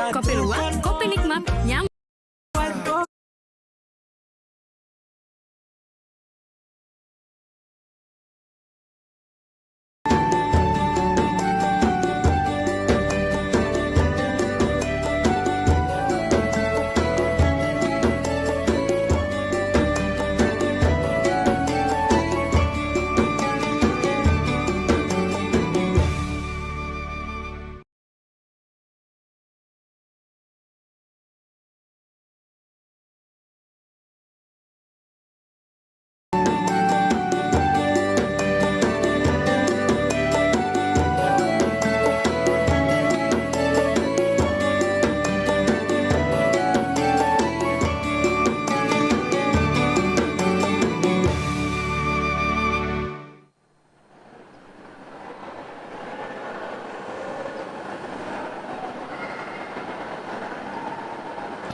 Kopi luwak, kopi nikmat, nyaman.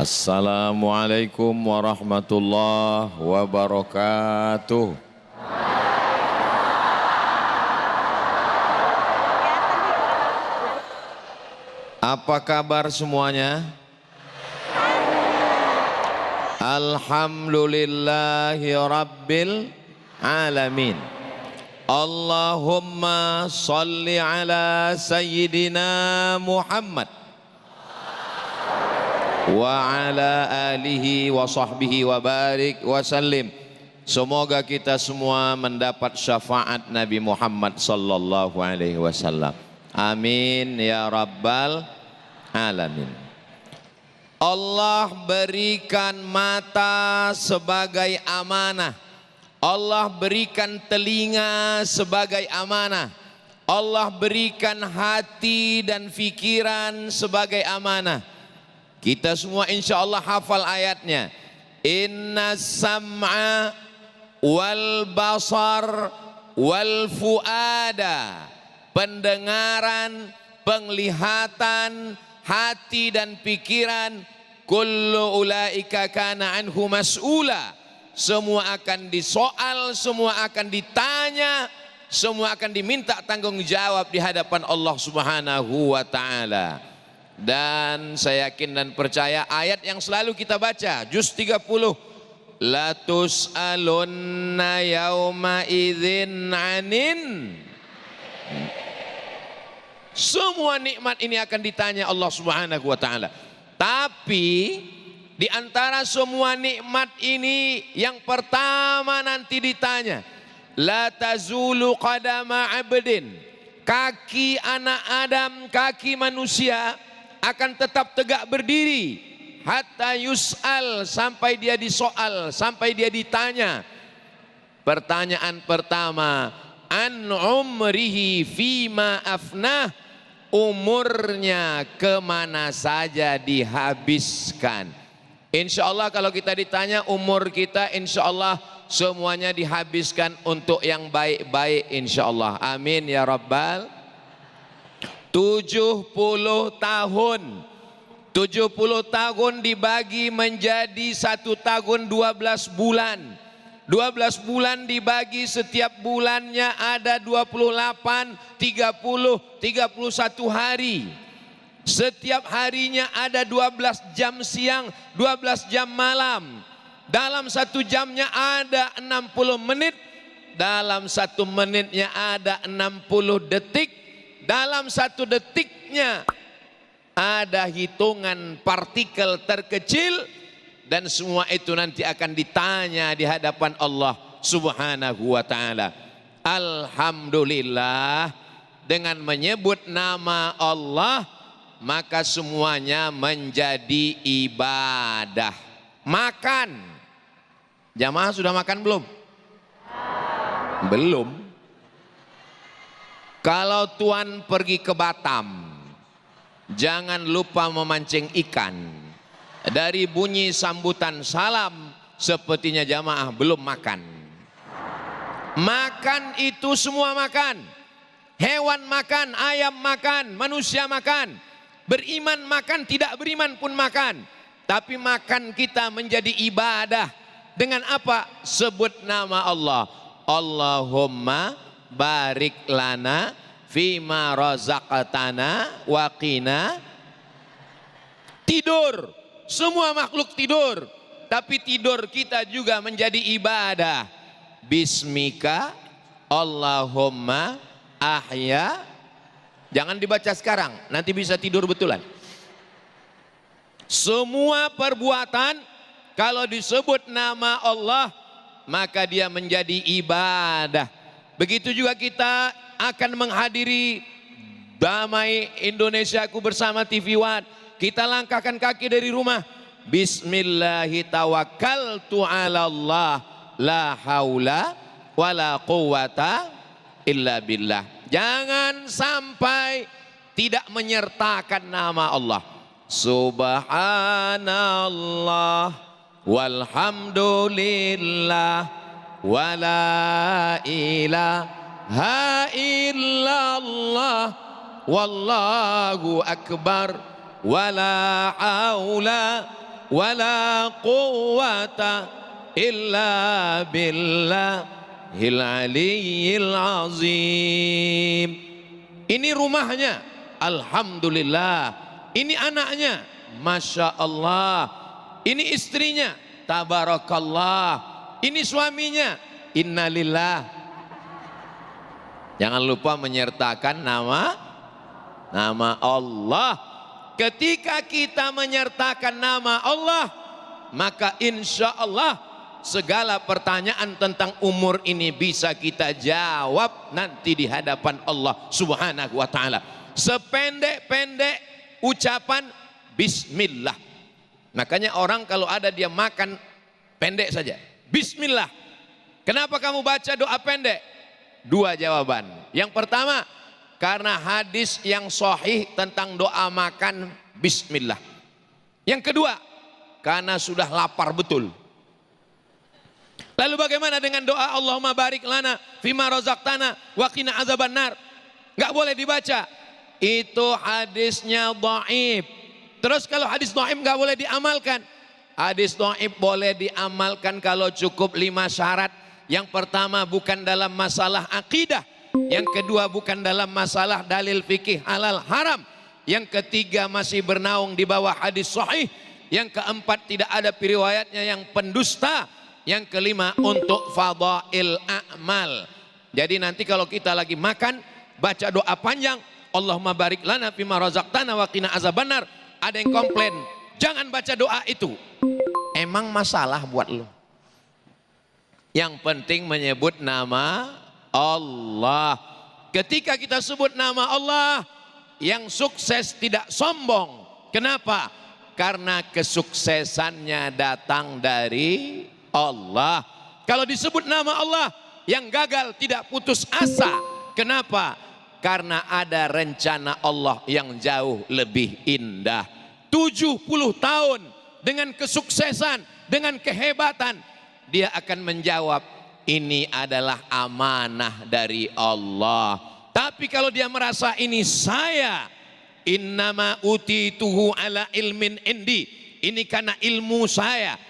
Assalamualaikum warahmatullahi wabarakatuh. Apa kabar semuanya? Alhamdulillahi rabbil alamin. Allahumma salli ala sayyidina Muhammad wa ala alihi wa sahbihi wa barik wa sallim. Semoga kita semua mendapat syafaat Nabi Muhammad sallallahu alaihi wasallam. Amin ya rabbal alamin. Allah berikan mata sebagai amanah. Allah berikan telinga sebagai amanah. Allah berikan hati dan pikiran sebagai amanah. Kita semua insya Allah hafal ayatnya. Inna sam'a wal basar wal fuada. Pendengaran, penglihatan, hati dan pikiran. Kullu ulaika kana anhu mas'ula. Semua akan disoal, semua akan ditanya, semua akan diminta tanggung jawab di hadapan Allah Subhanahu wa ta'ala. Dan saya yakin dan percaya ayat yang selalu kita baca, juz 30, la tus'alunna yauma idzin anin. Semua nikmat ini akan ditanya Allah Subhanahu wa ta'ala. Tapi di antara semua nikmat ini yang pertama nanti ditanya, la tazulu qadama abdin. Kaki anak Adam, kaki manusia akan tetap tegak berdiri hatta yus'al, sampai dia disoal, sampai dia ditanya. Pertanyaan pertama, an umrihi fima afnah, umurnya kemana saja dihabiskan. Insya Allah kalau kita ditanya umur kita, insya Allah semuanya dihabiskan untuk yang baik-baik insya Allah. Amin ya rabbal. 70 tahun 70 tahun dibagi menjadi 1 tahun 12 bulan. 12 bulan dibagi setiap bulannya ada 28, 30, 31 hari. Setiap harinya ada 12 jam siang, 12 jam malam. Dalam 1 jamnya ada 60 menit. Dalam 1 menitnya ada 60 detik. Dalam 1 detiknya ada hitungan partikel terkecil. Dan semua itu nanti akan ditanya di hadapan Allah Subhanahu wa ta'ala. Alhamdulillah, dengan menyebut nama Allah maka semuanya menjadi ibadah. Makan, jamaah sudah makan belum? Belum. Kalau tuan pergi ke Batam, jangan lupa memancing ikan. Dari bunyi sambutan salam, sepertinya jamaah belum makan. Makan itu semua makan. Hewan makan, ayam makan, manusia makan. Beriman makan, tidak beriman pun makan. Tapi makan kita menjadi ibadah. Dengan apa? Sebut nama Allah. Allahumma barik lana fima razaqtana wa qina. Tidur, semua makhluk tidur, tapi tidur kita juga menjadi ibadah. Bismika Allahumma ahya. Jangan dibaca sekarang, nanti bisa tidur betulan. Semua perbuatan kalau disebut nama Allah, maka dia menjadi ibadah. Begitu juga kita akan menghadiri Damai Indonesiaku bersama TV One. Kita langkahkan kaki dari rumah. Bismillahirrahmanirrahim. La haula wala quwata illa billah. Jangan sampai tidak menyertakan nama Allah. Subhanallah walhamdulillah wala ilaha illallah wallahu akbar wala haula wala quwata illa billahil aliyyil azim. Ini rumahnya, alhamdulillah. Ini anaknya, masya Allah. Ini istrinya, tabarakallah. Ini suaminya, innalillah. Jangan lupa menyertakan nama Allah. Ketika kita menyertakan nama Allah, maka insya Allah segala pertanyaan tentang umur ini bisa kita jawab nanti di hadapan Allah Subhanahu wa ta'ala. Sependek-pendek ucapan bismillah. Makanya orang kalau ada dia makan pendek saja, bismillah. Kenapa kamu baca doa pendek? Dua jawaban. Yang pertama, karena hadis yang sahih tentang doa makan bismillah. Yang kedua, karena sudah lapar betul. Lalu bagaimana dengan doa Allahumma barik lana fima razaqtana wa qina azabannar? Enggak boleh dibaca. Itu hadisnya dhaif. Terus kalau hadis dhaif enggak boleh diamalkan. Hadis dhaif boleh diamalkan kalau cukup 5 syarat. Yang pertama bukan dalam masalah akidah. Yang kedua bukan dalam masalah dalil fikih halal haram. Yang ketiga masih bernaung di bawah hadis sahih. Yang keempat tidak ada periwayatnya yang pendusta. Yang kelima untuk fadail a'mal. Jadi nanti kalau kita lagi makan, baca doa panjang, Allahumma barik lana fima razaqtana wa qina azabannar. Ada yang komplain, jangan baca doa itu. Emang masalah buat lo? Yang penting menyebut nama Allah. Ketika kita sebut nama Allah, yang sukses tidak sombong. Kenapa? Karena kesuksesannya datang dari Allah. Kalau disebut nama Allah, yang gagal tidak putus asa. Kenapa? Karena ada rencana Allah yang jauh lebih indah. 70 tahun dengan kesuksesan, dengan kehebatan, dia akan menjawab, ini adalah amanah dari Allah. Tapi kalau dia merasa ini saya, innama utituhu ala ilmin indi, ini karena ilmu saya.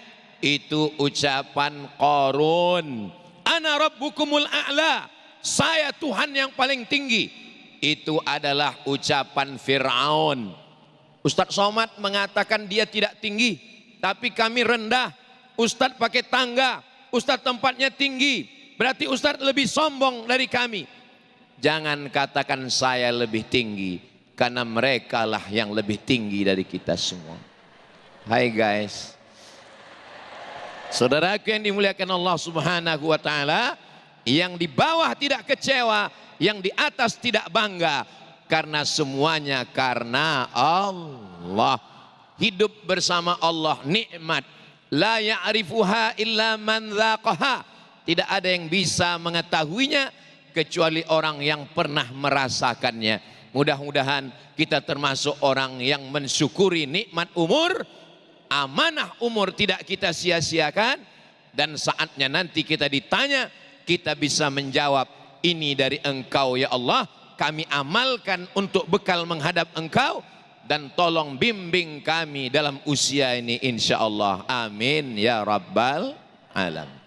Itu ucapan Qarun. Ana rabbukumul a'la. Saya Tuhan yang paling tinggi. Itu adalah ucapan Fir'aun. Ustadz Somad mengatakan dia tidak tinggi, tapi kami rendah. Ustadz pakai tangga. Ustadz tempatnya tinggi. Berarti Ustadz lebih sombong dari kami. Jangan katakan saya lebih tinggi, karena mereka lah yang lebih tinggi dari kita semua. Hai guys. Saudaraku yang dimuliakan Allah Subhanahu wa ta'ala, yang di bawah tidak kecewa, yang di atas tidak bangga, karena semuanya karena Allah. Hidup bersama Allah nikmat, la ya'rifuha illa man dzaqaha. Tidak ada yang bisa mengetahuinya kecuali orang yang pernah merasakannya. Mudah-mudahan kita termasuk orang yang mensyukuri nikmat umur, amanah umur tidak kita sia-siakan, dan saatnya nanti kita ditanya, kita bisa menjawab, ini dari Engkau ya Allah, kami amalkan untuk bekal menghadap Engkau, dan tolong bimbing kami dalam usia ini insyaallah. Amin ya rabbal alamin.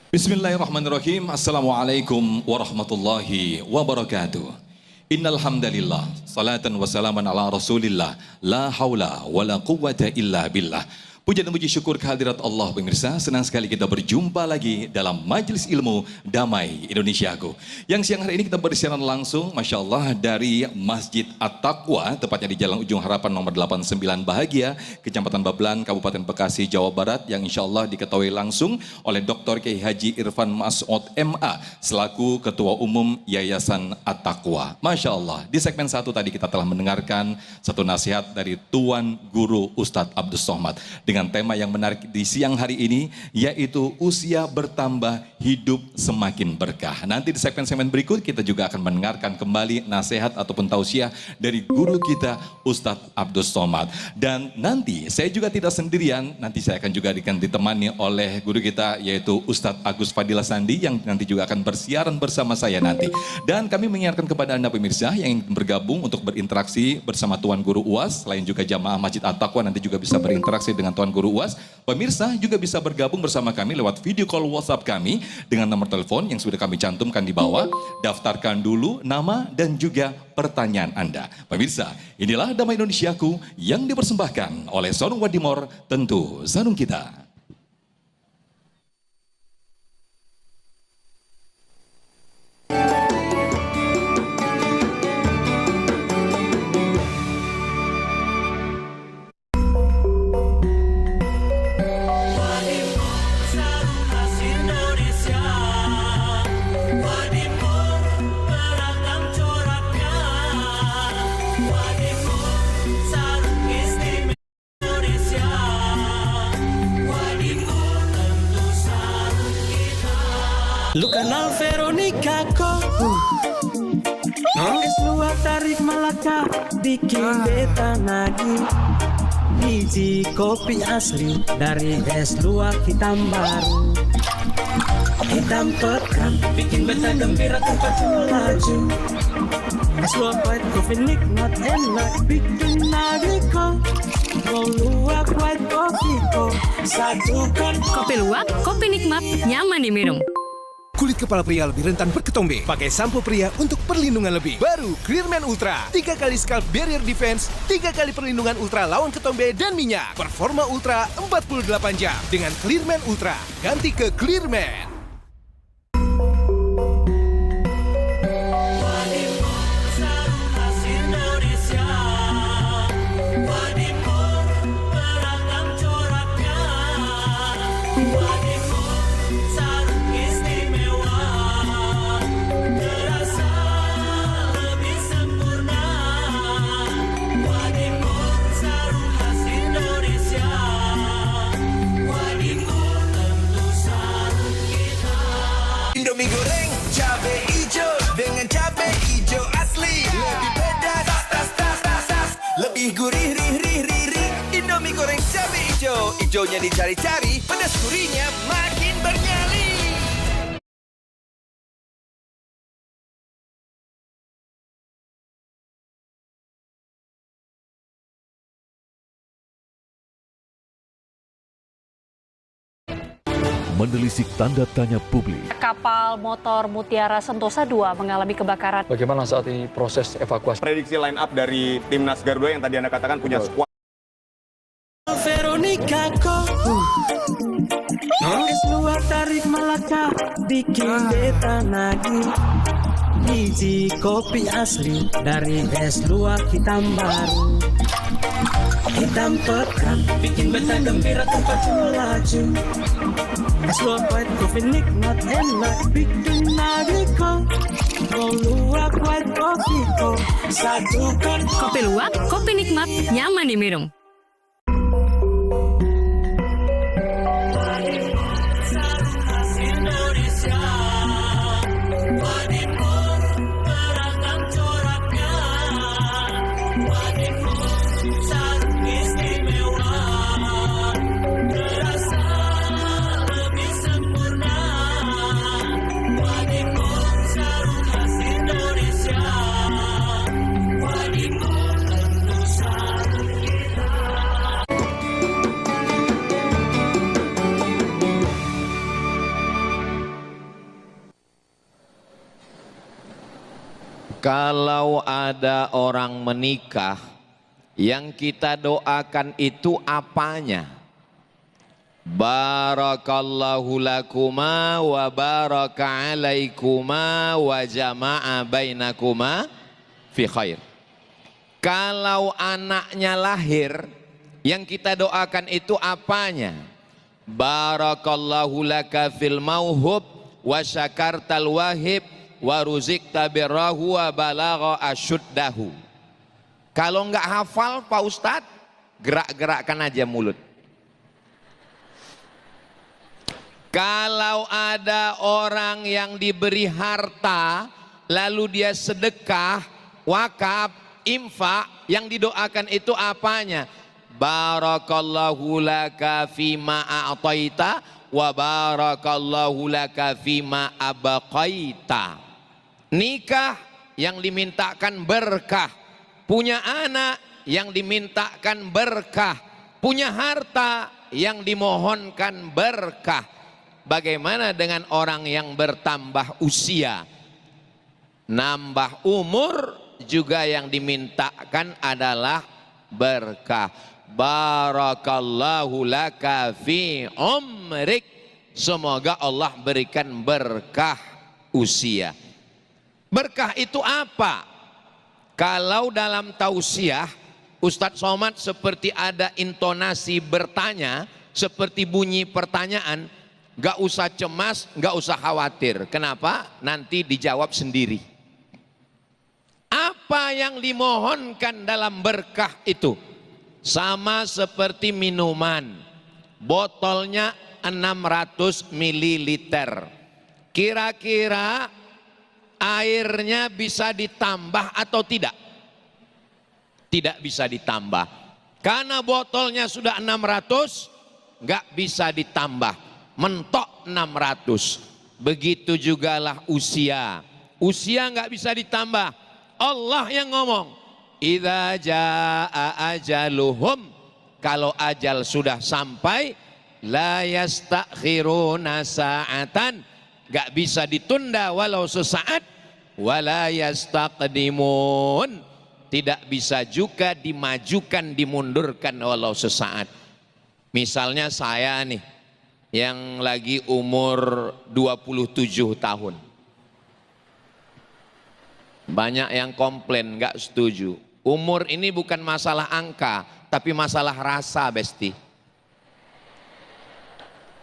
Bismillahirrahmanirrahim. Assalamualaikum warahmatullahi wabarakatuh. Innal hamdalillah, salatan wa salaman ala Rasulillah, la haula wala quwwata illa billah. Puja dan puji syukur kehadirat Allah pemirsa, senang sekali kita berjumpa lagi dalam Majelis Ilmu Damai Indonesiaku. Yang siang hari ini kita bersiaran langsung, Masya Allah, dari Masjid At-Taqwa, tepatnya di Jalan Ujung Harapan nomor 89 Bahagia, Kecamatan Babelan, Kabupaten Bekasi, Jawa Barat, yang insya Allah diketahui langsung oleh Dr. Kiai Haji Irfan Mas'ud MA, selaku Ketua Umum Yayasan At-Taqwa. Masya Allah, di segmen 1 tadi kita telah mendengarkan satu nasihat dari Tuan Guru Ustadz Abdus Somad, dengan tema yang menarik di siang hari ini, yaitu usia bertambah, hidup semakin berkah. Nanti di segmen-segmen berikut kita juga akan mendengarkan kembali nasihat ataupun tausiah dari guru kita Ustadz Abdus Somad. Dan nanti saya juga tidak sendirian, nanti saya akan juga ditemani oleh guru kita, yaitu Ustadz Agus Fadilah Sandi, yang nanti juga akan bersiaran bersama saya nanti. Dan kami mengingatkan kepada Anda pemirsa yang ingin bergabung untuk berinteraksi bersama Tuan Guru UAS, selain juga jamaah Masjid At-Taqwa nanti juga bisa berinteraksi dengan Tuan Guru UAS. Pemirsa juga bisa bergabung bersama kami lewat video call WhatsApp kami dengan nomor telepon yang sudah kami cantumkan di bawah. Daftarkan dulu nama dan juga pertanyaan Anda. Pemirsa, inilah Damai Indonesiaku yang dipersembahkan oleh Sarung Wadimor, tentu sarung kita. Lu kenal Veronica kok? Es luar tarik Malaka, bikin beta nagih. Biji kopi asli dari es luar hitam baru. Hitam pekat, bikin beta gembira tempat melaju. Es luar white coffee nikmat enak, bikin nagih kok. Mau luak white coffee kok, satukan. Kopi luwak, kopi nikmat, nyaman diminum. Kulit kepala pria lebih rentan berketombe. Pakai sampo pria untuk perlindungan lebih. Baru Clearman Ultra. 3 kali scalp barrier defense, 3 kali perlindungan ultra lawan ketombe dan minyak. Performa ultra 48 jam. Dengan Clearman Ultra, ganti ke Clearman. Indomie goreng cabe hijau dengan cabe hijau asli, lebih pedas, tas, lebih gurih, rih. Indomie goreng cabe hijau, hijaunya dicari-cari, pedas gurihnya makin bernyali. Menelisik tanda tanya publik. Kapal motor Mutiara Sentosa 2 mengalami kebakaran. Bagaimana saat ini proses evakuasi? Prediksi line up dari timnas Garuda yang tadi Anda katakan punya skuad. Veronica kok? Es luar tarik Malaka, bikin beta nagih. Biji kopi asli dari es luar hitam baru. Hitam pekat, bikin beta gembira tempat melaju. Es luar white coffee nikmat enak, bikin nagih kok. Mau luak white coffee kok, satukan. Kopi luwak, kopi nikmat, nyaman diminum. Kalau ada orang menikah, yang kita doakan itu apanya? Barakallahu lakuma wa baraka alaikuma wa jama'a bainakuma fi khair. Kalau anaknya lahir, yang kita doakan itu apanya? Barakallahu laka fil mauhub wa syakartal wahib wa ruzikta birrahu wa balagha asyuddahu. Kalau enggak hafal Pak Ustadz, gerak-gerakkan aja mulut. Kalau ada orang yang diberi harta, lalu dia sedekah, wakaf, infak, yang didoakan itu apanya? Barakallahu laka fima a'taita wa barakallahu laka fima abaqaita. Nikah yang dimintakan berkah, punya anak yang dimintakan berkah, punya harta yang dimohonkan berkah. Bagaimana dengan orang yang bertambah usia, nambah umur, juga yang dimintakan adalah berkah. Barakallahu laka fi umrik, semoga Allah berikan berkah usia. Berkah itu apa? Kalau dalam tausiah, Ustadz Somad seperti ada intonasi bertanya, seperti bunyi pertanyaan, gak usah cemas, gak usah khawatir. Kenapa? Nanti dijawab sendiri. Apa yang dimohonkan dalam berkah itu? Sama seperti minuman, botolnya 600 ml. Kira-kira airnya bisa ditambah atau tidak? Tidak bisa ditambah. Karena botolnya sudah 600, nggak bisa ditambah. Mentok 600. Begitu jugalah usia. Usia nggak bisa ditambah. Allah yang ngomong, idza jaa ajaluhum, kalau ajal sudah sampai, la yastakhiruna sa'atan, gak bisa ditunda walau sesaat, wala yastaqdimun, tidak bisa juga dimajukan, dimundurkan walau sesaat. Misalnya saya nih yang lagi umur 27 tahun, banyak yang komplain gak setuju. Umur ini bukan masalah angka, tapi masalah rasa, Besti.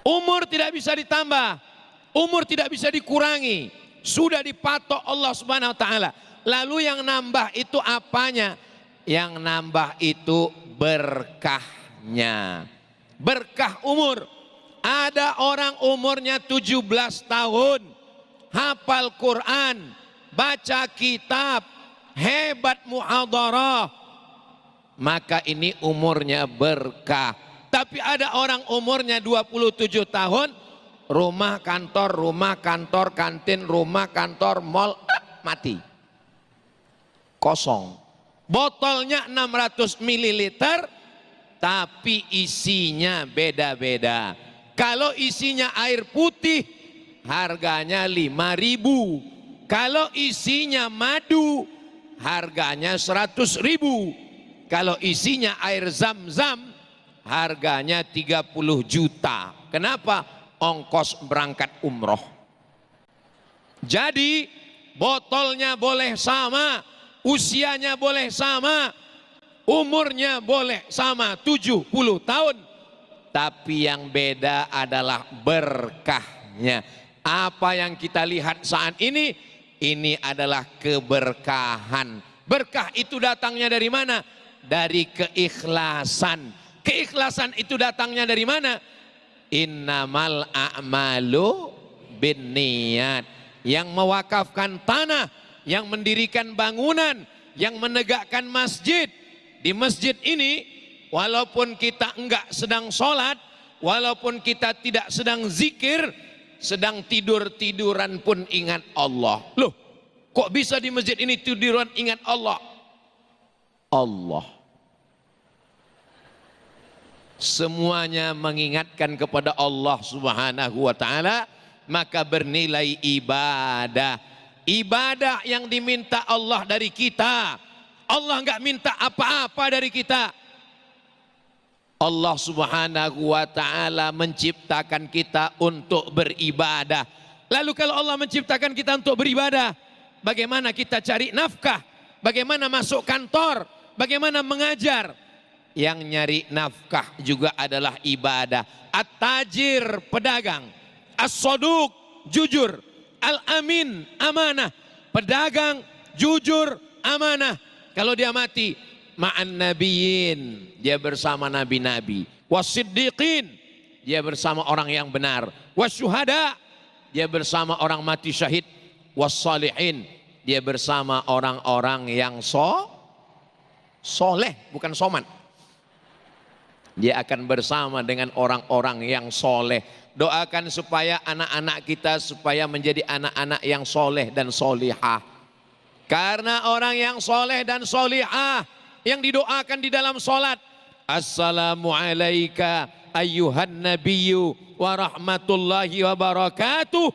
Umur tidak bisa ditambah, umur tidak bisa dikurangi, sudah dipatok Allah Subhanahu wa taala. Lalu yang nambah itu apanya? Yang nambah itu berkahnya. Berkah umur. Ada orang umurnya 17 tahun, hafal Quran, baca kitab, hebat muhadharah, maka ini umurnya berkah. Tapi ada orang umurnya 27 tahun, rumah kantor, kantin, rumah kantor, mall, mati. Kosong. Botolnya 600 ml, tapi isinya beda-beda. Kalau isinya air putih, harganya 5.000. Kalau isinya madu, harganya 100.000. Kalau isinya air zam-zam, harganya 30 juta. Kenapa? Ongkos berangkat umroh. Jadi botolnya boleh sama, usianya boleh sama, umurnya boleh sama 70 tahun. Tapi yang beda adalah berkahnya. Apa yang kita lihat saat ini adalah keberkahan. Berkah itu datangnya dari mana? Dari keikhlasan. Keikhlasan itu datangnya dari mana? Innamal a'malu binniyat. Yang mewakafkan tanah, yang mendirikan bangunan, yang menegakkan masjid. Di masjid ini, walaupun kita enggak sedang sholat, walaupun kita tidak sedang zikir, sedang tidur-tiduran pun ingat Allah. Loh, kok bisa di masjid ini tiduran ingat Allah? Allah. Semuanya mengingatkan kepada Allah Subhanahu wa taala, maka bernilai ibadah. ibadah yang diminta Allah dari kita. Allah nggak minta apa-apa dari kita. Allah Subhanahu wa ta'ala menciptakan kita untuk beribadah. Lalu kalau Allah menciptakan kita untuk beribadah, bagaimana kita cari nafkah? Bagaimana masuk kantor? Bagaimana mengajar? Yang nyari nafkah juga adalah ibadah. At-tajir, pedagang. As-soduq, jujur. Al-amin, amanah. Pedagang, jujur, amanah. Kalau dia mati, ma'an nabiyyin, dia bersama nabi-nabi. Wasiddiqin, dia bersama orang yang benar. Wasyuhada, dia bersama orang mati syahid. Wassalihin, dia bersama orang-orang yang soleh, bukan soman. Dia akan bersama dengan orang-orang yang soleh. Doakan supaya anak-anak kita supaya menjadi anak-anak yang soleh dan solihah. Karena orang yang soleh dan solihah yang didoakan di dalam solat, assalamu alayka ayyuhan nabiyyu wa rahmatullahi wa barakatuh,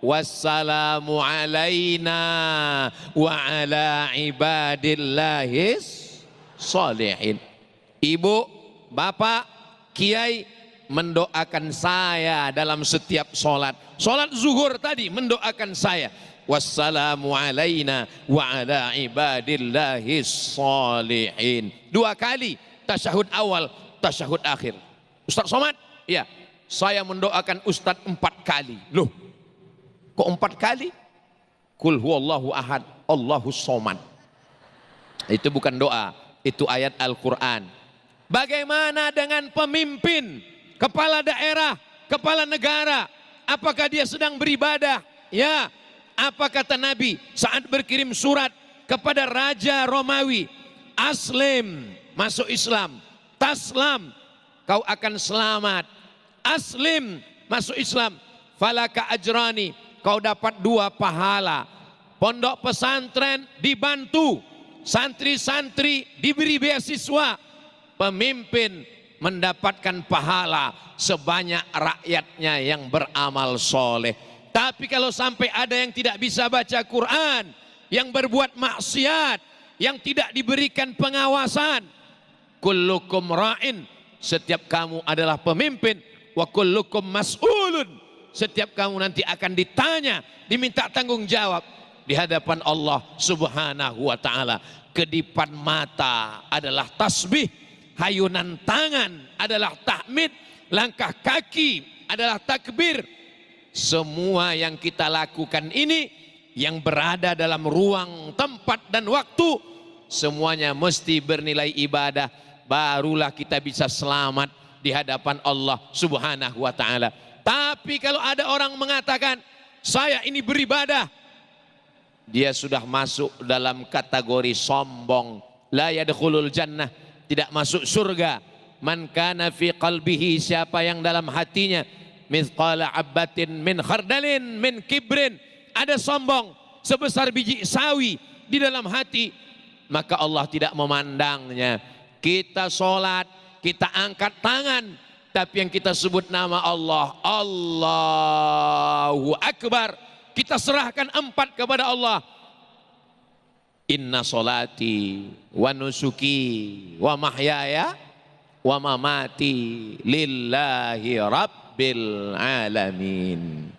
wassalamu alayna wa ala ibadillahis salihin. Ibu, bapak, kiai mendoakan saya dalam setiap solat. Solat zuhur tadi mendoakan saya. Wassalamu alayna wa ala ibadillahis salihin. 2 kali tasyahud awal, tasyahud akhir. Ustaz Somad? Ya, saya mendoakan Ustaz 4 kali. Loh, kok 4 kali? Kul huwallahu ahad, Allahus somad. Itu bukan doa, itu ayat Al-Quran. Bagaimana dengan pemimpin, kepala daerah, kepala negara? Apakah dia sedang beribadah? Ya. Apa kata Nabi saat berkirim surat kepada Raja Romawi? Aslim, masuk Islam. Taslam, kau akan selamat. Aslim, masuk Islam. Falaka ajrani, kau dapat 2 pahala. Pondok pesantren dibantu. Santri-santri diberi beasiswa. Pemimpin mendapatkan pahala sebanyak rakyatnya yang beramal soleh. Tapi kalau sampai ada yang tidak bisa baca Quran, yang berbuat maksiat, yang tidak diberikan pengawasan, kullukum ra'in, setiap kamu adalah pemimpin, wa kullukum mas'ulun, setiap kamu nanti akan ditanya, diminta tanggung jawab di hadapan Allah Subhanahu wa ta'ala. Kedipan mata adalah tasbih, hayunan tangan adalah tahmid, langkah kaki adalah takbir. Semua yang kita lakukan ini yang berada dalam ruang, tempat dan waktu, semuanya mesti bernilai ibadah. Barulah kita bisa selamat di hadapan Allah Subhanahu wa ta'ala. Tapi kalau ada orang mengatakan saya ini beribadah, dia sudah masuk dalam kategori sombong. La yadkhulul jannah, tidak masuk surga. Man kana fi qalbihi, siapa yang dalam hatinya mithqala abbatin min khardalin min kibrin, ada sombong sebesar biji sawi di dalam hati, maka Allah tidak memandangnya. Kita sholat, kita angkat tangan, tapi yang kita sebut nama Allah, Allahu Akbar, kita serahkan 4 kepada Allah. Inna sholati wa nusuki wa mahyaya wa mamati lillahi rabbil alamin.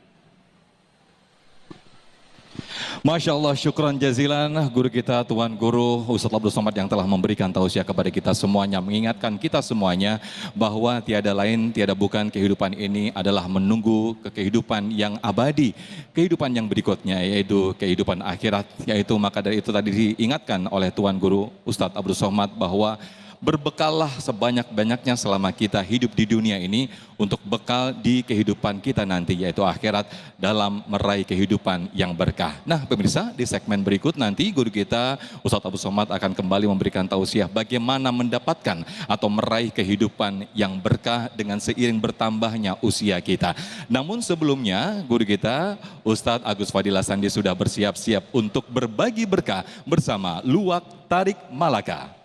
Masya Allah, syukran jazilan guru kita, Tuan Guru Ustadz Abdul Somad yang telah memberikan tausiah kepada kita semuanya, mengingatkan kita semuanya bahwa tiada lain, tiada bukan kehidupan ini adalah menunggu ke kehidupan yang abadi, kehidupan yang berikutnya yaitu kehidupan akhirat. Yaitu maka dari itu tadi diingatkan oleh Tuan Guru Ustadz Abdul Somad bahwa berbekallah sebanyak-banyaknya selama kita hidup di dunia ini untuk bekal di kehidupan kita nanti yaitu akhirat dalam meraih kehidupan yang berkah. Nah pemirsa, di segmen berikut nanti guru kita Ustadz Abdul Somad akan kembali memberikan tausiah bagaimana mendapatkan atau meraih kehidupan yang berkah dengan seiring bertambahnya usia kita. Namun sebelumnya guru kita Ustadz Agus Fadil Sandi sudah bersiap-siap untuk berbagi berkah bersama Luwak Tarik Malaka.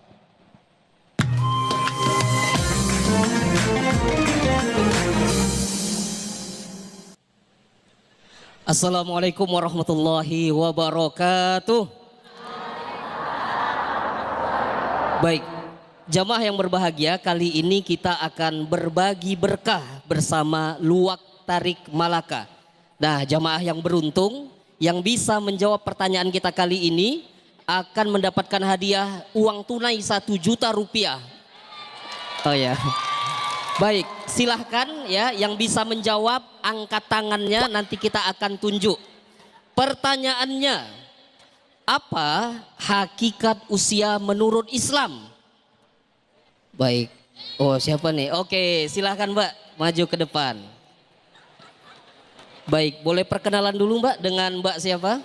Assalamualaikum warahmatullahi wabarakatuh. Baik, jamaah yang berbahagia, kali ini kita akan berbagi berkah bersama Luwak Tarik Malaka. Nah, jamaah yang beruntung yang bisa menjawab pertanyaan kita kali ini akan mendapatkan hadiah uang tunai 1 juta rupiah. Oh ya. Baik, silahkan ya yang bisa menjawab, angkat tangannya, nanti kita akan tunjuk. Pertanyaannya, apa hakikat usia menurut Islam? Baik, oh siapa nih? Oke, silahkan Mbak, maju ke depan. Baik, boleh perkenalan dulu Mbak, dengan Mbak siapa?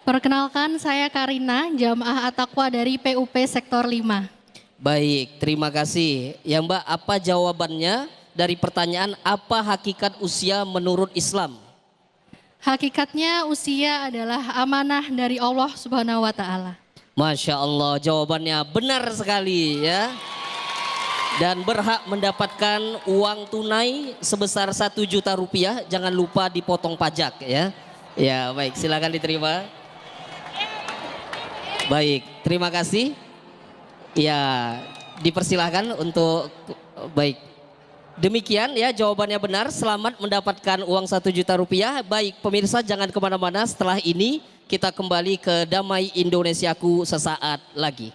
Perkenalkan, saya Karina, jamaah At-Taqwa dari PUP Sektor 5. Baik, terima kasih. Ya Mbak, apa jawabannya dari pertanyaan apa hakikat usia menurut Islam? Hakikatnya usia adalah amanah dari Allah Subhanahu wa Ta'ala. Masya Allah, jawabannya benar sekali ya. Dan berhak mendapatkan uang tunai sebesar 1 juta rupiah. Jangan lupa dipotong pajak ya. Ya baik, silakan diterima. Baik, terima kasih. Ya, dipersilahkan untuk baik. Demikian ya jawabannya benar. Selamat mendapatkan uang 1 juta rupiah. Baik pemirsa, jangan kemana-mana. Setelah ini kita kembali ke Damai Indonesiaku sesaat lagi.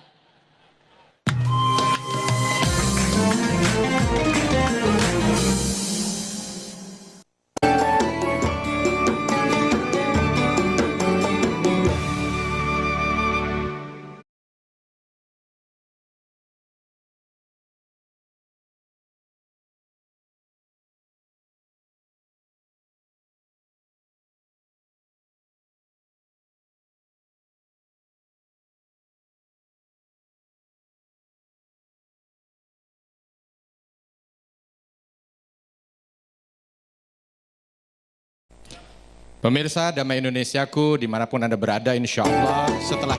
Pemirsa Damai Indonesiaku dimanapun Anda berada, insya Allah setelah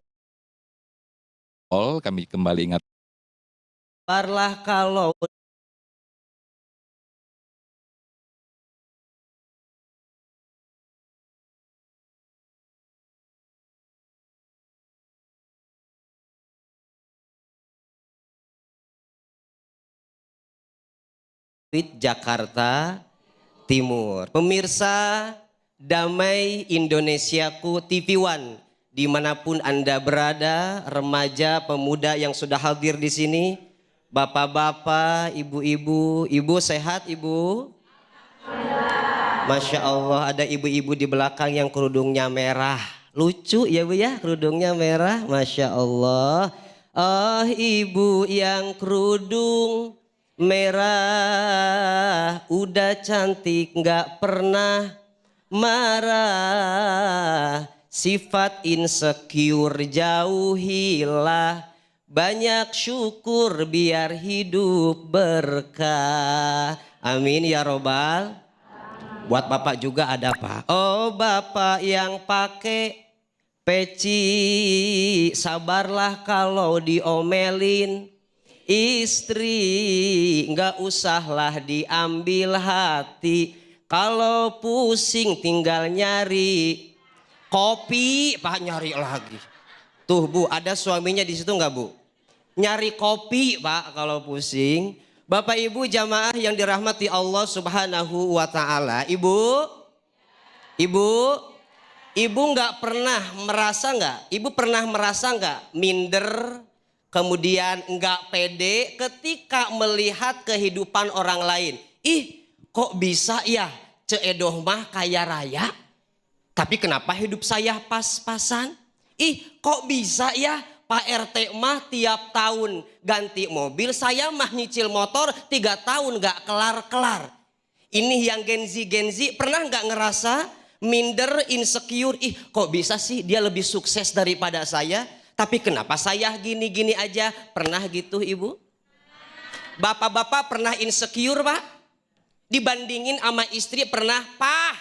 kami kembali ingat. Sabarlah kalau Jakarta Timur. Pemirsa Damai Indonesiaku TV One, dimanapun Anda berada, remaja, pemuda yang sudah hadir di sini, bapak-bapak, ibu-ibu, ibu sehat ibu? Masya Allah, ada ibu-ibu di belakang yang kerudungnya merah, lucu ya bu ya, kerudungnya merah, Masya Allah. Oh ibu yang kerudung merah, udah cantik nggak pernah marah, sifat insecure jauhilah, banyak syukur biar hidup berkah. Amin ya robbal. Buat bapak juga ada pak. Oh bapak yang pakai peci, sabarlah kalau diomelin istri, nggak usahlah diambil hati. Kalau pusing tinggal nyari kopi, pak nyari lagi. Tuh bu, ada suaminya di situ nggak bu? Nyari kopi pak kalau pusing. Bapak ibu jamaah yang dirahmati Allah Subhanahu wa Ta'ala. Ibu nggak pernah merasa nggak? Ibu pernah merasa nggak minder, kemudian nggak pede ketika melihat kehidupan orang lain? Ih, kok bisa ya Ceedoh mah kaya raya, tapi kenapa hidup saya pas-pasan? Ih kok bisa ya Pak RT mah tiap tahun ganti mobil, saya mah nyicil motor 3 tahun gak kelar-kelar. Ini yang Gen Z pernah gak ngerasa minder, insecure? Ih kok bisa sih dia lebih sukses daripada saya, tapi kenapa saya gini-gini aja? Pernah gitu ibu? Bapak-bapak pernah insecure pak? Dibandingin sama istri pernah? Pah,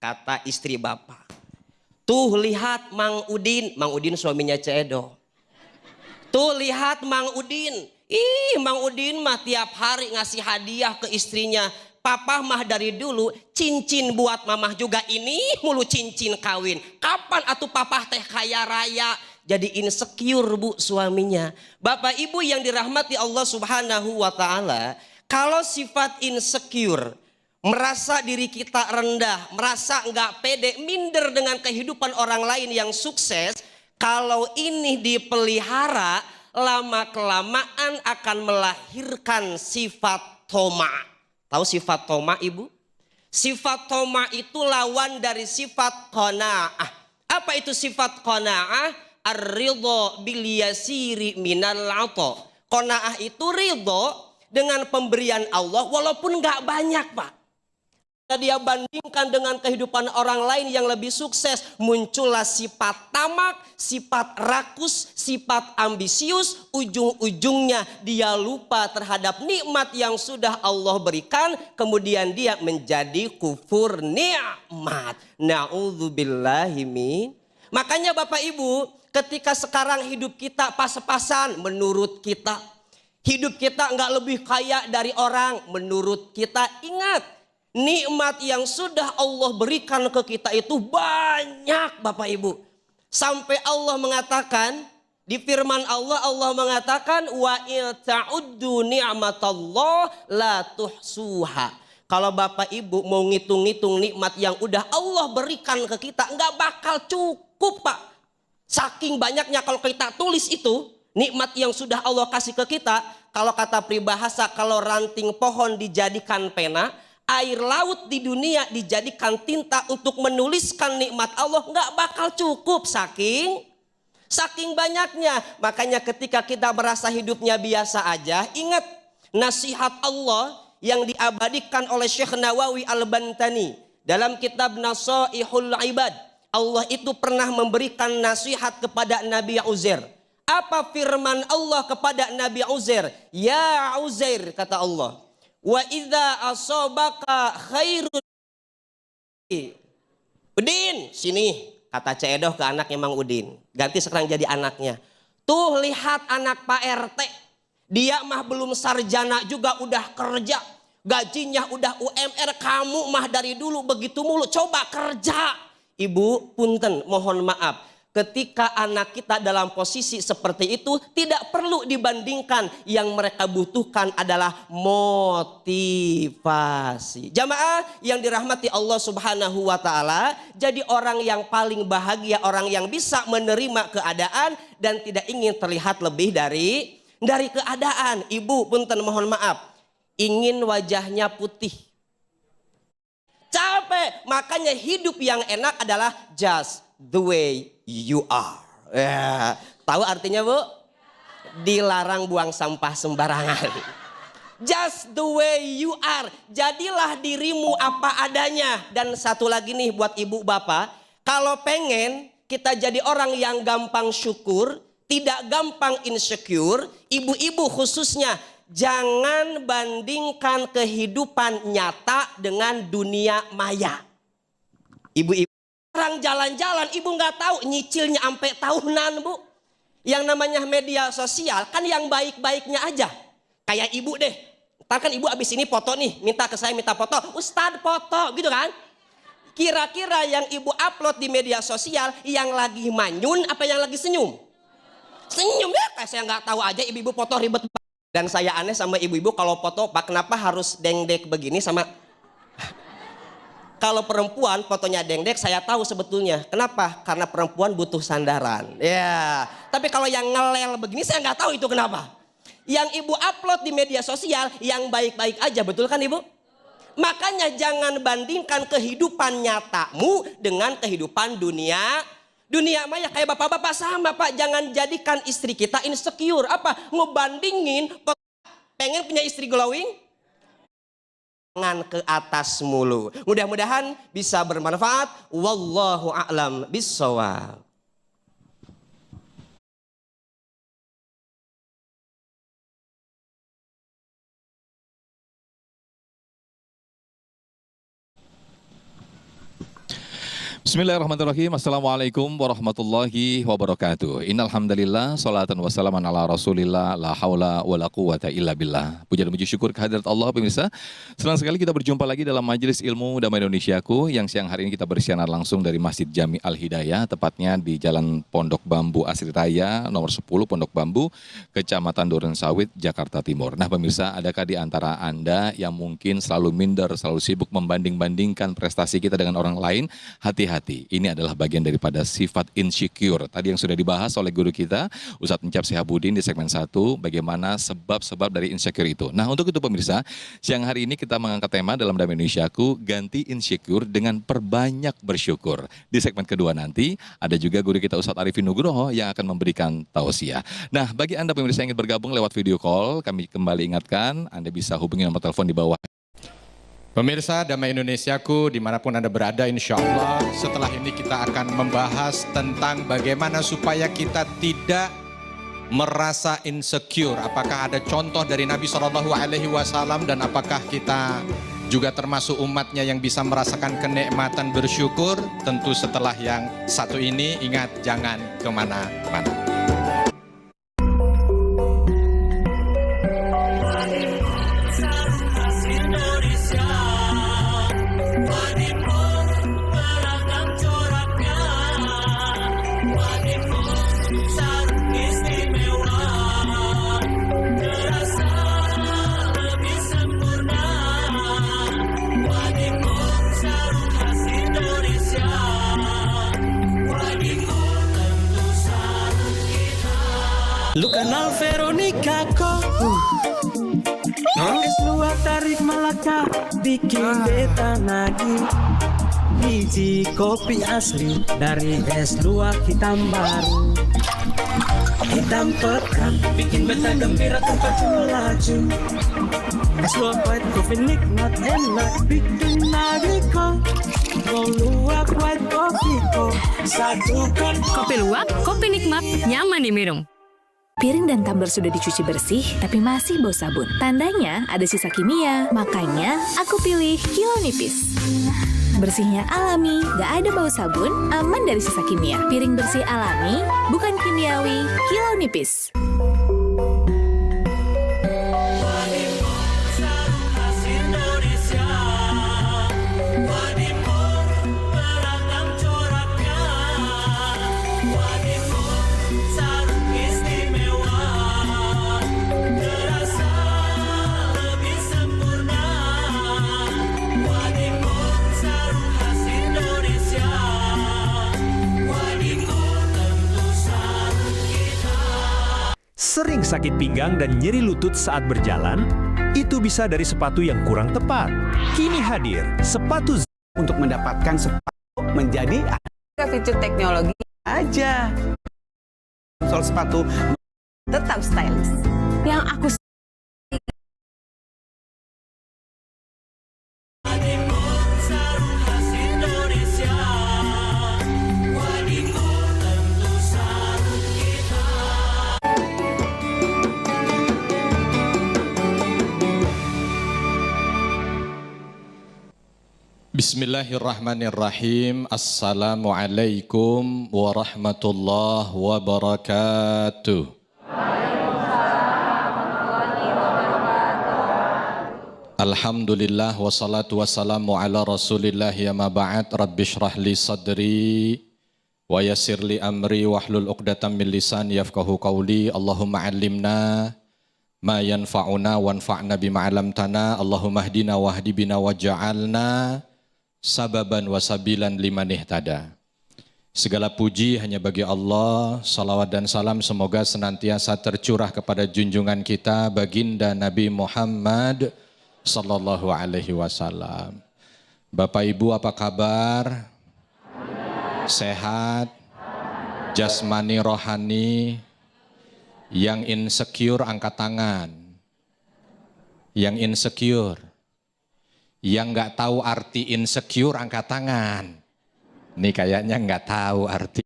kata istri bapak, tuh lihat Mang Udin suaminya Ceedoh. Tuh lihat Mang Udin, ih Mang Udin mah tiap hari ngasih hadiah ke istrinya. Papa mah dari dulu cincin buat mamah juga ini mulu cincin kawin. Kapan atuh papa teh kaya raya? Jadi insecure bu suaminya. Bapak ibu yang dirahmati Allah Subhanahu wa ta'ala, kalau sifat insecure, merasa diri kita rendah, merasa enggak pede, minder dengan kehidupan orang lain yang sukses, kalau ini dipelihara, lama-kelamaan akan melahirkan sifat toma. Tahu sifat toma ibu? Sifat toma itu lawan dari sifat qanaah. Apa itu sifat qanaah? Ar-ridho bil yasiri minal ato. Qanaah itu ridho dengan pemberian Allah walaupun nggak banyak pak. Dia bandingkan dengan kehidupan orang lain yang lebih sukses, muncullah sifat tamak, sifat rakus, sifat ambisius, ujung-ujungnya dia lupa terhadap nikmat yang sudah Allah berikan, kemudian dia menjadi kufur nikmat. Na'udzubillahi min. Makanya Bapak Ibu, ketika sekarang hidup kita pas-pasan menurut kita, hidup kita enggak lebih kaya dari orang menurut kita, ingat, nikmat yang sudah Allah berikan ke kita itu banyak Bapak Ibu. Sampai Allah mengatakan di firman Allah, Allah mengatakan wa in ta'uddu ni'matallah la tuhsuha. Kalau Bapak Ibu mau ngitung-ngitung nikmat yang udah Allah berikan ke kita, enggak bakal cukup Pak. Saking banyaknya kalau kita tulis itu, nikmat yang sudah Allah kasih ke kita, kalau kata peribahasa, kalau ranting pohon dijadikan pena, air laut di dunia dijadikan tinta untuk menuliskan nikmat Allah, nggak bakal cukup saking banyaknya. Makanya ketika kita merasa hidupnya biasa aja, ingat nasihat Allah yang diabadikan oleh Syekh Nawawi Al-Bantani dalam kitab Nasaihul Ibad. Allah itu pernah memberikan nasihat kepada Nabi Uzair. Apa firman Allah kepada Nabi Uzair? Ya Uzair, kata Allah, wa idza asobaka khairun. Udin, sini, kata Ceedoh ke anaknya Mang Udin. Ganti sekarang jadi anaknya. Tuh lihat anak Pak RT. Dia mah belum sarjana juga udah kerja. Gajinya udah UMR, kamu mah dari dulu begitu mulu. Coba kerja. Ibu, punten, mohon maaf. Ketika anak kita dalam posisi seperti itu, tidak perlu dibandingkan. Yang mereka butuhkan adalah motivasi. Jamaah yang dirahmati Allah Subhanahu wa ta'ala, jadi orang yang paling bahagia, orang yang bisa menerima keadaan dan tidak ingin terlihat lebih dari keadaan. Ibu, punten, mohon maaf, ingin wajahnya putih, capek, makanya hidup yang enak adalah just the way you are. Ya, tahu artinya bu? Dilarang buang sampah sembarangan. Just the way you are. Jadilah dirimu apa adanya. Dan satu lagi nih buat ibu bapak, kalau pengen kita jadi orang yang gampang syukur, tidak gampang insecure, ibu-ibu khususnya, jangan bandingkan kehidupan nyata dengan dunia maya. Ibu-ibu, orang jalan-jalan, ibu nggak tahu nyicilnya sampai tahunan bu. Yang namanya media sosial kan yang baik-baiknya aja. Kayak ibu deh, ntar kan ibu abis ini foto nih, minta ke saya minta foto, Ustadz foto gitu kan. Kira-kira yang ibu upload di media sosial yang lagi manyun apa yang lagi senyum? Senyum ya, kayak saya nggak tahu aja ibu-ibu foto ribet. Dan saya aneh sama ibu-ibu kalau foto, Pak kenapa harus dengdek begini sama... Kalau perempuan fotonya dengdek saya tahu sebetulnya. Kenapa? Karena perempuan butuh sandaran. Ya. Tapi kalau yang ngelel begini saya nggak tahu itu kenapa. Yang ibu upload di media sosial yang baik-baik aja, betul kan ibu? Makanya jangan bandingkan kehidupan nyatamu dengan kehidupan dunia maya. Kayak bapak-bapak sama pak, jangan jadikan istri kita insecure. Apa? Ngebandingin, pengen punya istri glowing, tangan ke atas mulu. Mudah-mudahan bisa bermanfaat. Wallahu a'lam bissawab. Bismillahirrahmanirrahim. Assalamualaikum warahmatullahi wabarakatuh. Innalhamdalillah, salatan wassalaman ala rasulillah, la hawla wa la quwata illa billah. Puja dan puji syukur kehadirat Allah pemirsa. Senang sekali kita berjumpa lagi dalam Majelis Ilmu Damai Indonesiaku yang siang hari ini kita bersiaran langsung dari Masjid Jami Al-Hidayah, tepatnya di Jalan Pondok Bambu Asri Raya nomor 10 Pondok Bambu, Kecamatan Durensawit, Jakarta Timur. Nah pemirsa, adakah di antara Anda yang mungkin selalu minder, selalu sibuk membanding-bandingkan prestasi kita dengan orang lain? Hati-hati, ini adalah bagian daripada sifat insecure. Tadi yang sudah dibahas oleh guru kita, Ustadz Encap Sihabuddin di segmen 1, bagaimana sebab-sebab dari insecure itu. Nah untuk itu pemirsa, siang hari ini kita mengangkat tema dalam Damai Indonesiaku, ganti insecure dengan perbanyak bersyukur. Di segmen kedua nanti, ada juga guru kita Ustadz Arifin Nugroho yang akan memberikan tausiah. Nah bagi Anda pemirsa yang ingin bergabung lewat video call, kami kembali ingatkan, Anda bisa hubungi nomor telepon di bawah. Pemirsa Damai Indonesiaku dimanapun Anda berada, insya Allah setelah ini kita akan membahas tentang bagaimana supaya kita tidak merasa insecure. Apakah ada contoh dari Nabi SAW dan apakah kita juga termasuk umatnya yang bisa merasakan kenikmatan bersyukur? Tentu setelah yang satu ini, ingat jangan kemana-mana. Lu kenal Veronica kok? Es luar tarik Malaka, bikin beta nagih. Biji kopi asli dari es luar hitam baru. Hitam pekat, bikin beta gembira tempat melaju. Es luar white coffee nikmat enak, bikin nagih kok. Mau luak white coffee kok, satukan. Kopi luwak, kopi nikmat, nyaman diminum. Piring dan tumbler sudah dicuci bersih, tapi masih bau sabun. Tandanya ada sisa kimia, makanya aku pilih Kilo Nipis. Bersihnya alami, gak ada bau sabun, aman dari sisa kimia. Piring bersih alami, bukan kimiawi, Kilo Nipis. Sering sakit pinggang dan nyeri lutut saat berjalan? Itu bisa dari sepatu yang kurang tepat. Kini hadir sepatu untuk mendapatkan sepatu menjadi fitur teknologi aja. Soal sepatu tetap stylish. Yang aku Bismillahirrahmanirrahim. Assalamualaikum warahmatullahi wabarakatuh. Alhamdulillah wassalatu wassalamu ala rasulillah ya ma ba'd. Rabbi shrah li sadri wa yassir li amri wahlul uqdatam min lisani yafqahu qawli. Allahumma 'allimna ma yanfa'una wanfa'na bima 'allamtana. Allahumma hdina wahdi bina waj'alna sababan wasabilan liman ihtada. Segala puji hanya bagi Allah, salawat dan salam semoga senantiasa tercurah kepada junjungan kita baginda Nabi Muhammad sallallahu alaihi wasallam. Bapak Ibu apa kabar? Sehat? Jasmani rohani? Yang insecure angkat tangan. Yang insecure. Yang nggak tahu arti insecure angkat tangan. Ini kayaknya nggak tahu arti.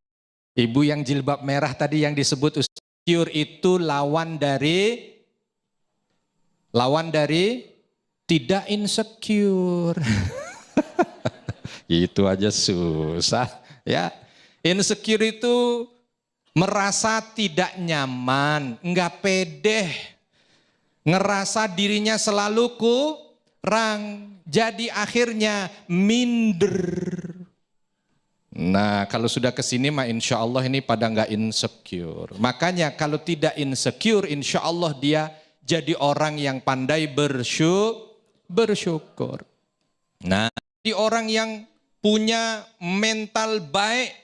Ibu yang jilbab merah tadi yang disebut insecure itu lawan dari tidak insecure. Itu aja susah ya. Insecure itu merasa tidak nyaman, enggak pede, ngerasa dirinya selalu kurang, jadi akhirnya minder. Nah kalau sudah kesini mah insya Allah ini pada nggak insecure. Makanya kalau tidak insecure insya Allah dia jadi orang yang pandai bersyukur. Nah jadi orang yang punya mental baik,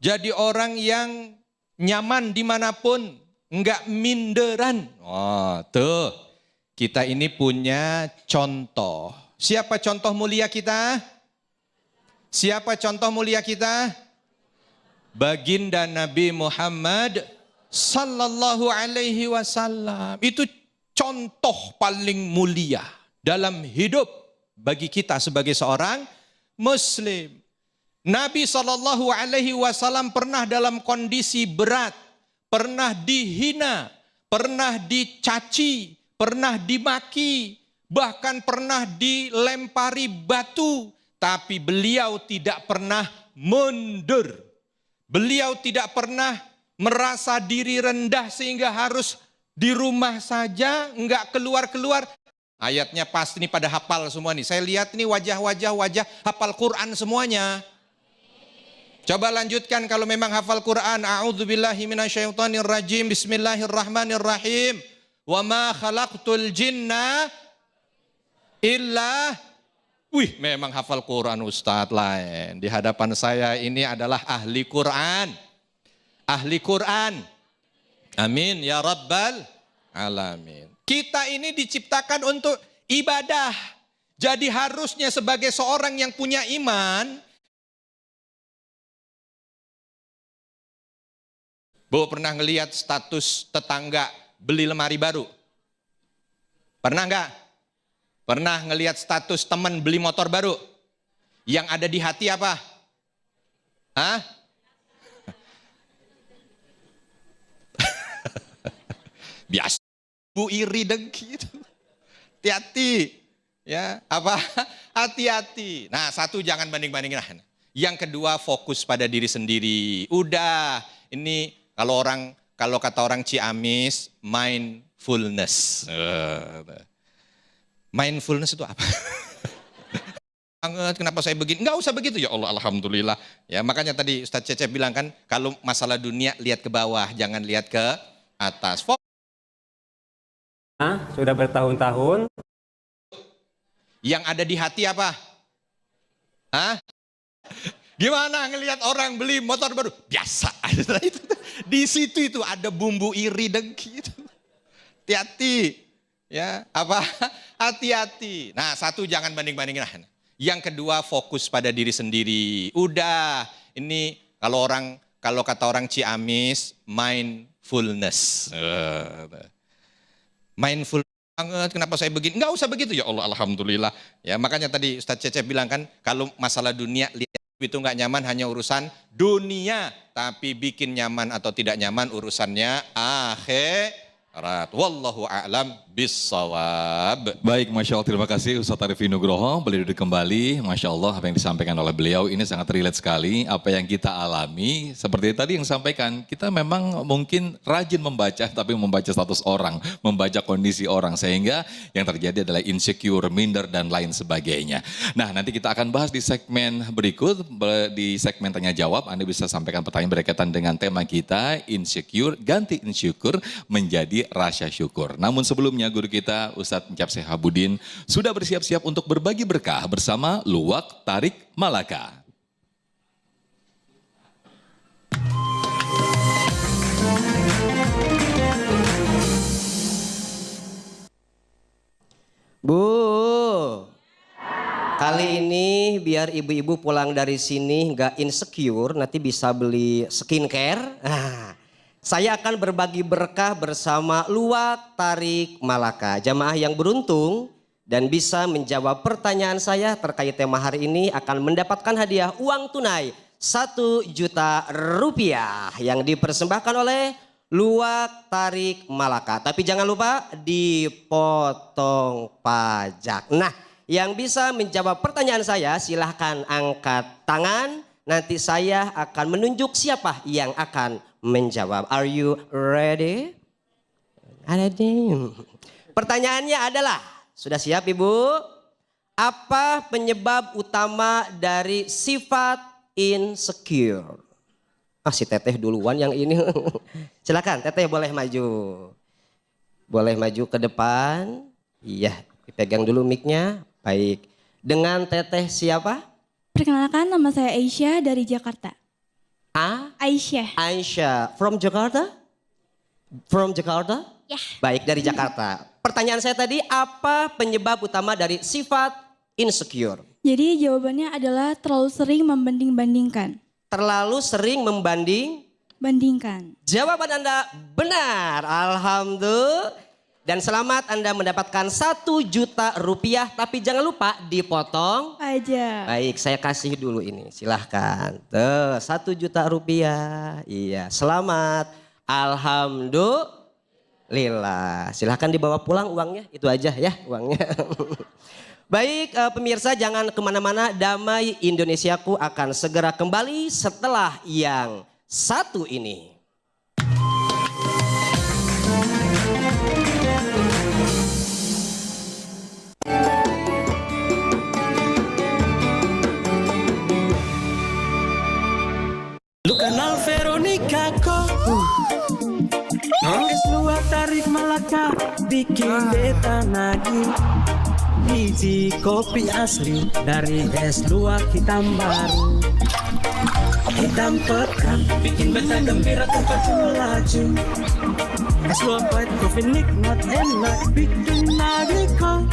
jadi orang yang nyaman dimanapun, enggak minderan. Oh tuh, kita ini punya contoh. Siapa contoh mulia kita? Siapa contoh mulia kita? Baginda Nabi Muhammad sallallahu alaihi wasallam. Itu contoh paling mulia dalam hidup bagi kita sebagai seorang Muslim. Nabi sallallahu alaihi wasallam pernah dalam kondisi berat, pernah dihina, pernah dicaci, pernah dimaki, bahkan pernah dilempari batu. Tapi beliau tidak pernah mundur. Beliau tidak pernah merasa diri rendah sehingga harus di rumah saja, enggak keluar-keluar. Ayatnya pasti ini pada hafal semua nih. Saya lihat ini wajah hafal Quran semuanya. Coba lanjutkan kalau memang hafal Quran. A'udzubillahi minasyaitonirrajim. Bismillahirrahmanirrahim. Wa ma khalaqtul jinna illa. Wih, memang hafal Quran Ustadz lain. Di hadapan saya ini adalah ahli Quran. Ahli Quran. Amin ya rabbal alamin. Kita ini diciptakan untuk ibadah. Jadi harusnya sebagai seorang yang punya iman, Bu pernah ngelihat status tetangga beli lemari baru? Pernah enggak? Pernah ngelihat status teman beli motor baru? Yang ada di hati apa? Hah? Biasa Bu iri dengki itu. Hati-hati. Ya, apa? Hati-hati. Nah, satu jangan banding-bandingin. Yang kedua fokus pada diri sendiri. Udah, ini kalau kata orang Ciamis, mindfulness. Mindfulness itu apa? Kenapa saya begini? Enggak usah begitu ya Allah, alhamdulillah. Ya makanya tadi Ustadz Cecep bilang kan, kalau masalah dunia lihat ke bawah, jangan lihat ke atas. Sudah bertahun-tahun. Yang ada di hati apa? Hah? Gimana ngelihat orang beli motor baru? Biasa. Di situ itu ada bumbu iri dengki itu. Hati-hati. Ya, apa? Hati-hati. Nah, satu jangan banding-bandingin. Yang kedua fokus pada diri sendiri. Udah, ini kalau kata orang Ciamis, mindfulness. Mindfulness banget, kenapa saya begini? Enggak usah begitu ya Allah, alhamdulillah. Ya makanya tadi Ustadz Cecep bilang kan, kalau masalah dunia lihat itu nggak nyaman hanya urusan dunia, tapi bikin nyaman atau tidak nyaman urusannya akhirat. Wallahu a'lam bissawab. Baik, Masya Allah, terima kasih Ustadz Arifin Nugroho. Beliau duduk kembali. Masya Allah, apa yang disampaikan oleh beliau ini sangat relate sekali. Apa yang kita alami, seperti tadi yang disampaikan, kita memang mungkin rajin membaca, tapi membaca status orang, membaca kondisi orang, sehingga yang terjadi adalah insecure, minder, dan lain sebagainya. Nah, nanti kita akan bahas di segmen berikut, di segmen tanya jawab. Anda bisa sampaikan pertanyaan berkaitan dengan tema kita, insecure, ganti insecure menjadi rasa syukur. Namun sebelumnya guru kita Ustadz Encap Sehabudin sudah bersiap-siap untuk berbagi berkah bersama Luwak Tarik Malaka. Bu, kali ini biar ibu-ibu pulang dari sini nggak insecure, nanti bisa beli skincare. Saya akan berbagi berkah bersama Luwak Tarik Malaka. Jamaah yang beruntung dan bisa menjawab pertanyaan saya terkait tema hari ini akan mendapatkan hadiah uang tunai 1 juta rupiah yang dipersembahkan oleh Luwak Tarik Malaka. Tapi jangan lupa dipotong pajak. Nah, yang bisa menjawab pertanyaan saya silahkan angkat tangan. Nanti saya akan menunjuk siapa yang akan menjawab. Are you ready? Ready. Pertanyaannya adalah, sudah siap Ibu? Apa penyebab utama dari sifat insecure? Si Teteh duluan yang ini. Silakan Teteh, boleh maju. Boleh maju ke depan. Iya, dipegang dulu mic-nya. Baik. Dengan Teteh siapa? Perkenalkan, nama saya Aisyah dari Jakarta. Aisyah. Aisyah. From Jakarta? From Jakarta? Ya. Baik, dari Jakarta. Pertanyaan saya tadi, apa penyebab utama dari sifat insecure? Jadi jawabannya adalah terlalu sering membanding-bandingkan. Terlalu sering Bandingkan. Jawaban Anda benar. Alhamdulillah. Dan selamat Anda mendapatkan 1 juta rupiah. Tapi jangan lupa dipotong aja. Baik, saya kasih dulu ini. Silahkan. Tuh, 1 juta rupiah. Iya, selamat. Alhamdulillah. Silahkan dibawa pulang uangnya. Itu aja ya uangnya. Baik, pemirsa jangan kemana-mana. Damai Indonesiaku akan segera kembali setelah yang satu ini. Lu kenal Veronica kok? Es luar tarik Malaka, bikin beta nagih. Biji kopi asli dari es luar hitam baru. Hitam pekat, bikin beta gembira tempat melaju. Es luar white coffee nikmat enak, bikin nagih kok.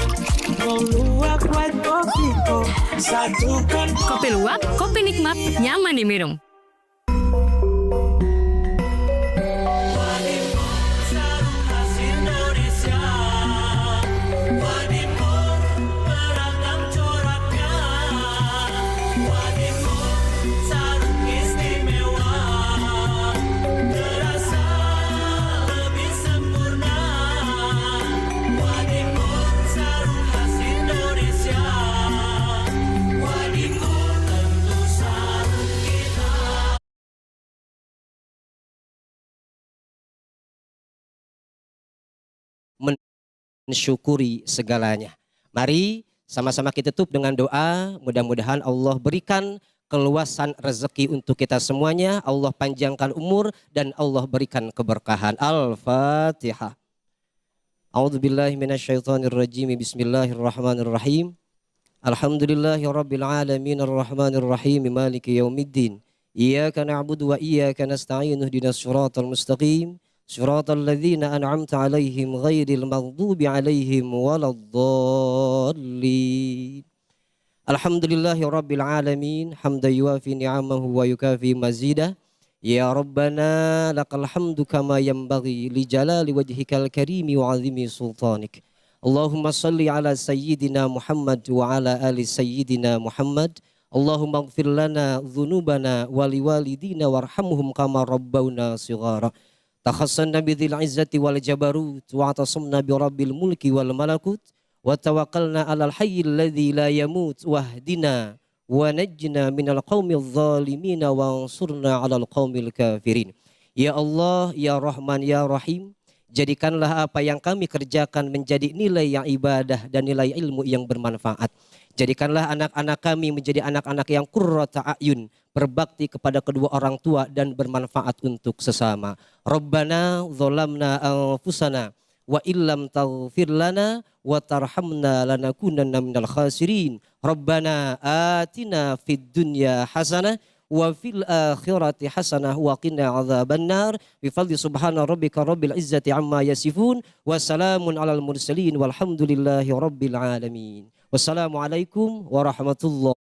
Mau luak white coffee kok, satukan Kopi luwak, kopi nikmat, nyaman diminum. Mensyukuri segalanya. Mari sama-sama kita tutup dengan doa. Mudah-mudahan Allah berikan keluasan rezeki untuk kita semuanya. Allah panjangkan umur dan Allah berikan keberkahan. Al-Fatihah. A'udzubillahi minasyaitonirrajim. Bismillahirrahmanirrahim. Alhamdulillahirabbil alamin arrahmanir rahim maliki yaumiddin. Iyyaka na'budu wa iyyaka nasta'in ihdinas siratal mustaqim. Siratal ladzina an'amta 'alaihim ghairil maghdubi 'alaihim waladdallin. Alhamdulillahirabbil alamin hamdan yuwafi ni'amahu wa yukafi mazida. Ya Rabbana lakal hamdu kama yanbaghi li jalali wajhikal karimi wa 'azimi sultanik. Allahumma salli ala sayyidina Muhammad wa ala ali sayyidina Muhammad. Allahumma ighfir lana dhunubana wa liwalidina warhamhum kama rabbawna shighara. Takhassanna bidhil izzati wal jabarut wa atasamna bi rabbil mulki wal malakut wa tawakkalna alal hayyil ladzi la yamut wahdina wa najjina minal qaumil zalimin wa ansurna alal qaumil kafirin. Ya Allah, ya Rahman, ya Rahim, jadikanlah apa yang kami kerjakan menjadi nilai yang ibadah dan nilai ilmu yang bermanfaat. Jadikanlah anak-anak kami menjadi anak-anak yang qurrata a'yun, berbakti kepada kedua orang tua dan bermanfaat untuk sesama. Rabbana dzalamna anfusana wa illam taghfir lana wa tarhamna lanakunanna minal khasirin. Rabbana atina fid dunya hasanah wa fil akhirati hasanah wa qina adzabannar. Bi fadli subhana rabbika rabbil izzati amma yasifun wa salamun alal mursalin walhamdulillahi rabbil alamin. Wassalamualaikum warahmatullahi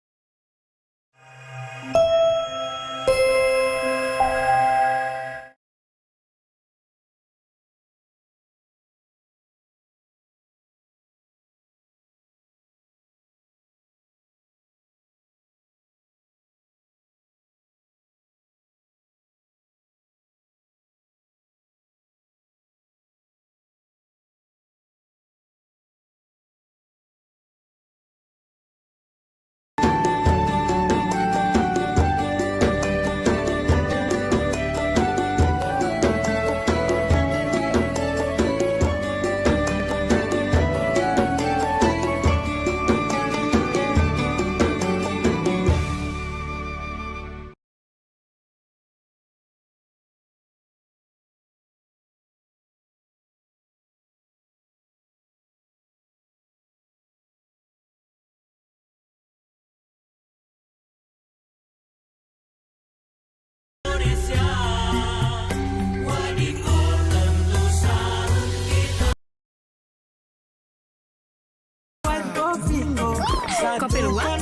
Kopi luwak,